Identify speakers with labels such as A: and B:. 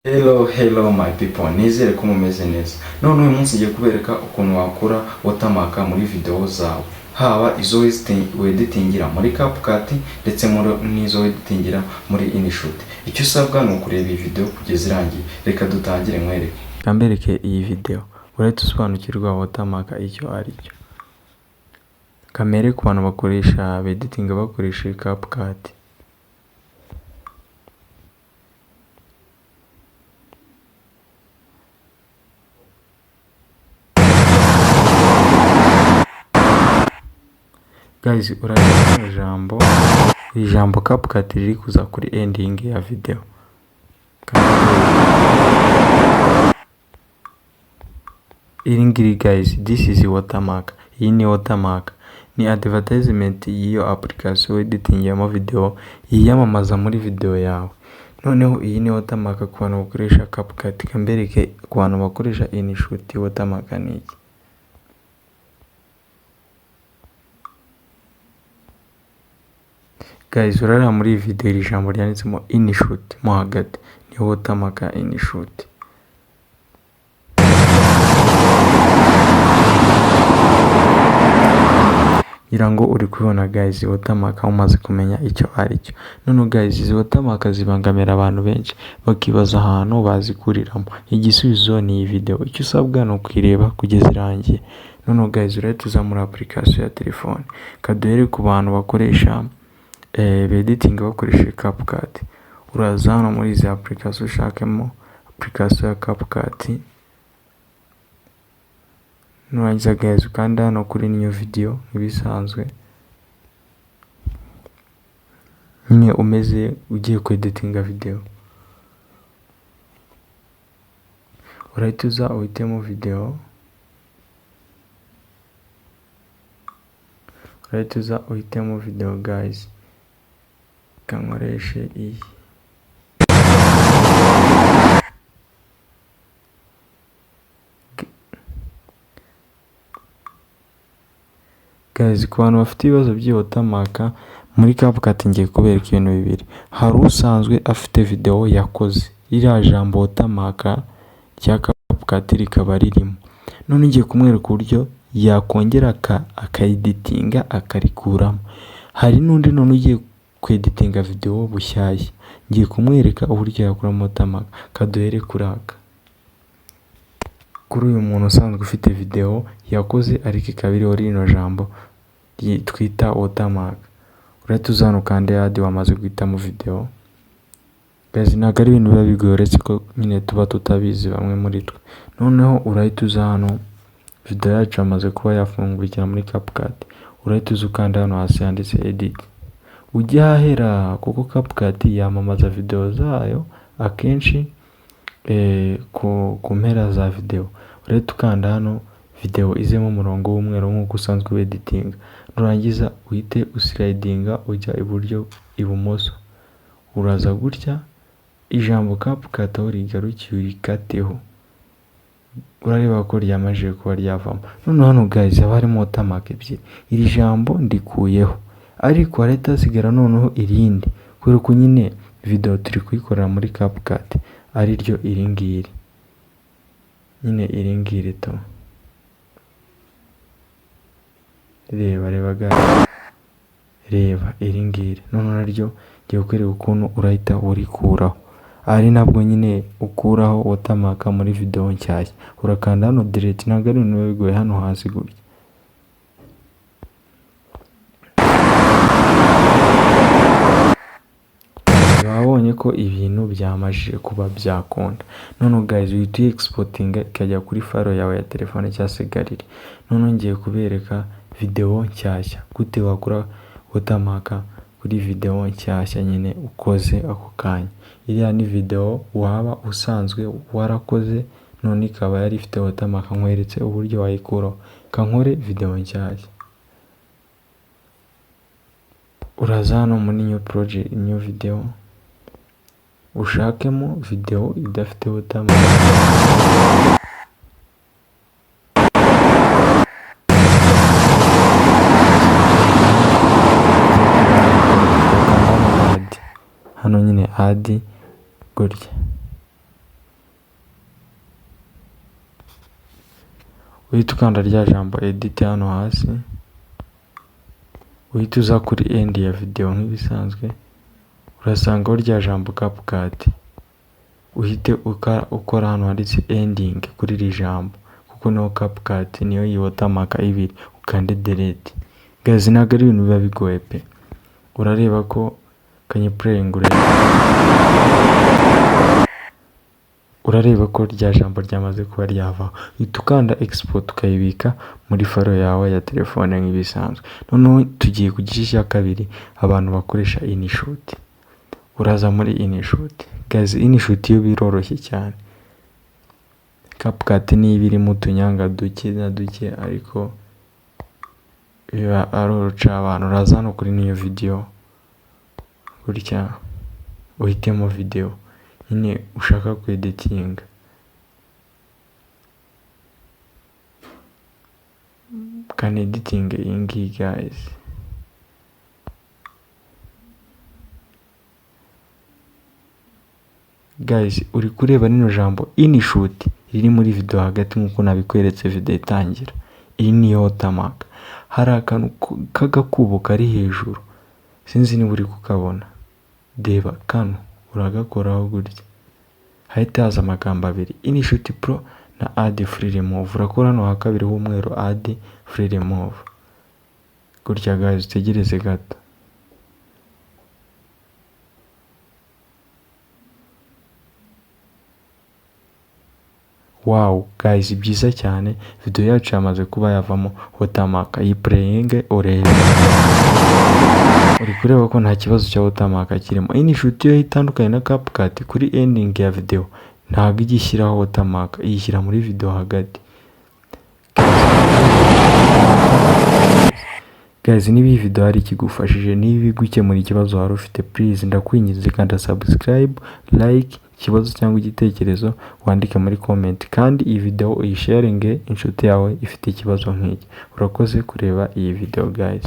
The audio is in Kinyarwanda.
A: Hello my people, nizere ko mumeze neza. None uyu munsi ngiye kubereka ukuntu wakora watermark muri video zawe, haba izo editingira muri CapCut ndetse n'izo editingira muri InShot. Icyo usabwa ni ukureba iyi video kugeza irangiye. Reka dutangire nkwereke. Kambereke iyi video urahita usobanukirwa watermark icyo ari cyo. Kamere ku bantu bakoresha editinga bakoresha CapCut. Guys, urabona ijambo CapCut riri kuza kuri ending ya video. Iri ngiri guys, this is watermark. Iyi ni watermark, ni advertisement y'iyo application editing ya video yiyamamaza muri video yawe. Noneho iyi ni watermark ku bantu bakoresha CapCut. Kambereke ku bantu bakoresha InShot watermark ni iki. Guys, urara muri video iri jambo ryanditsemo InShot mo hagati ni watermark InShot. Irango uri kubona guys, watermark umaze kumenya icyo ari cyo. None guys, izi watermark zibangamira abantu benshi bakibaza ahantu bazikuriramo. Igisubizo ni iyi video. Icyo usabwa no kwireba kugeza irangiye. None guys, urahita uza muri application ya telefone. Kaduhere ku bantu bakoresha editing bakoresha CapCut. Uraza hano muri izi application ushakemo application ya CapCut. Nurangiza guys, ukanda hano kuri new video ibisanzwe. Nyine umeze ugiye ku editinga video. Urahita uza uhitemo video. Urahita uza uhitemo video guys. Kankoreshe iyi. Guys, ku bantu bafite ibibazo by'iwatermark muri CapCut ngiye kubereka ibintu bibiri. Hari usanzwe afite video yakoze, iriya jambo watermark rya CapCut rikaba ririmo. None ngiye kumwereka uburyo yakongera akaeditinga akarikuramo. Hari n'undi none ugiye kweditinga video bushyashya, ngiye kumwereka uburyo yakuramo watermark. Kaduhere kuraka kuri uyu muntu usanzwe ufite video yakoze ariko ikabiriho rino jambo twita watermark. Urahita uza hano kandi add wamaze guhitamo video. Guys, ntabwo ari ibintu biba bigoye uretse ko nyine tuba tutabizi bamwe muri twe. Noneho urahita uza hano, video yacu amaze kuba yafungukira muri CapCut. Urahita uza ukanda hano hasi handitse edit. Ujya ahera kuko CapCut yamamaza video zayo akenshi ku mpera za video. Urahita ukanda hano video izemo umurongo w'umweru nk'uko usanzwe editing. Nurangiza uhite uslidinga ujya iburyo ibumoso. Uraza gutya ijambo CapCut aho rigarukiye urikateho. Urareba ko ryamaje kuba ryavamo. None hano guys, haba harimo watermark ebyiri. Iri jambo ndikuyeho, ariko harahita hasigara noneho irindi kubera ko nyine video turi kuyikorera muri CapCut ari ryo iri ngiri. Nyine iri ngiri to. Reba guys. Reba iri ngiri. None naryo ngiye kwereka ukuntu urahita urikuraho. Ari nabwo nyine ukuraho watermark muri video nshyashya. Urakanda hano delete, ntabwo ari ibintu bigoye hano hasi gutya. Wabonye ko ibintu byamajije kuba byakunda. None guys, uhita exportinga ikajya kuri file yawe ya telefone cyangwa se gallery. None ngiye kubereka video nshyashya gute wakora watermark kuri video nshyashya nyine ukoze ako kanya. Iriya ni video waba usanzwe warakoze none ikaba yari ifite watermark. Nkweretse uburyo wayikuraho. Kankore video nshyashya. Uraza hano muri new project, new video, ushakemo video idafite watermark. Hano nyine add gutya. uhita ukanda rya jambo edit hano hasi, uhita uza kuri end ya video nk'ibisanzwe, urasangaho rya jambo CapCut, uhite ukora hano handitse ending kuri iri jambo kuko niho CapCut niyo iyi watermark ibiri, ukande delete. Guys, ntabwo ari ibintu biba bigoye pe, urareba ko kanye playing, urareba ko rya jambo ryamaze kuba ryavaho, uhita ukanda export ukayibika muri file yawe ya telefone nk'ibisanzwe. Noneho tugiye ku gice cya kabiri, abantu bakoresha InShot. Uraza muri InShot. Guys, InShot yo biroroshye cyane, CapCut ni ibirimo utunyanga duke na duke ariko biba aruca abantu. Uraza hano kuri niyo video gutya, uhitemo video nyine ushaka ku editing, kan editing iyi ngiyi guys, uri kureba nino jambo InShot riri muri video hagati nk'uko nabikweretse video itangira. Iyi niyo watermark, hari akantu k'agakubo kari hejuru, sinzi niba uri kukabona, deba kano uragakoraho gutya, hahita haza amagambo abiri, InShot Pro na Add Free Remove. Urakora hano ha kabiri h'umweru Add Free Remove gutya. Guys, utegereze gato. Wow guys, byiza cyane, video yacu yamaze kuba yavamo watermark. Iyi playing urebe, uri kureba ko nta kibazo cya watermark kirimo. InShot yo itandukanye na CapCut, kuri ending ya video ntabwo igishyiraho watermark, iyishyira muri video hagati. Guys, niba iyi video hari ikigufashije, niba igukemura ikibazo wari ufite, please ndakwinginze kanda subscribe, like, ikibazo cyangwa igitekerezo wandike muri comment, kandi iyi video uyisharinge inshuti yawe ifite ikibazo nk'iki. Urakoze kureba iyi video guys.